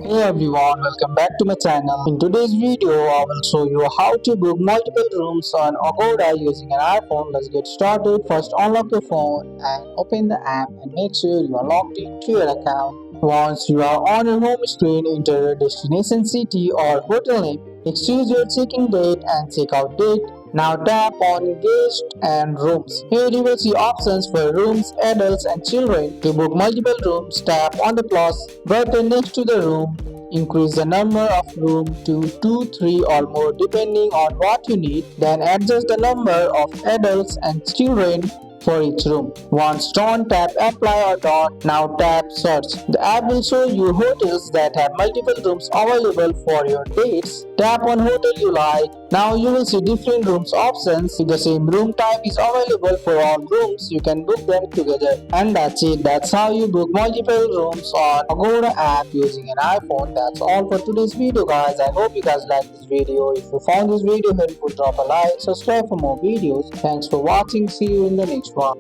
Hey everyone, welcome back to my channel. In today's video, I will show you how to book multiple rooms on Agoda using an iPhone. Let's get started. First, unlock your phone and open the app and make sure you are logged into your account. Once you are on your home screen, enter your destination city or hotel name. Next, choose your check-in date and check-out date. Now tap on guest and rooms. Here you will see options for rooms, adults and children. To book multiple rooms, tap on the plus button next to the room. Increase the number of rooms to 2, 3 or more depending on what you need. Then adjust the number of adults and children for each room. Once done, tap apply or done. Now tap search. The app will show you hotels that have multiple rooms available for your dates. Tap on hotel you like. Now you will see different rooms options. If the same room type is available for all rooms, you can book them together. And that's it. That's how you book multiple rooms on Agoda app using an iPhone. That's all for today's video, guys. I hope you guys like this video. If you found this video helpful, drop a like, subscribe for more videos. Thanks for watching. See you in the next one.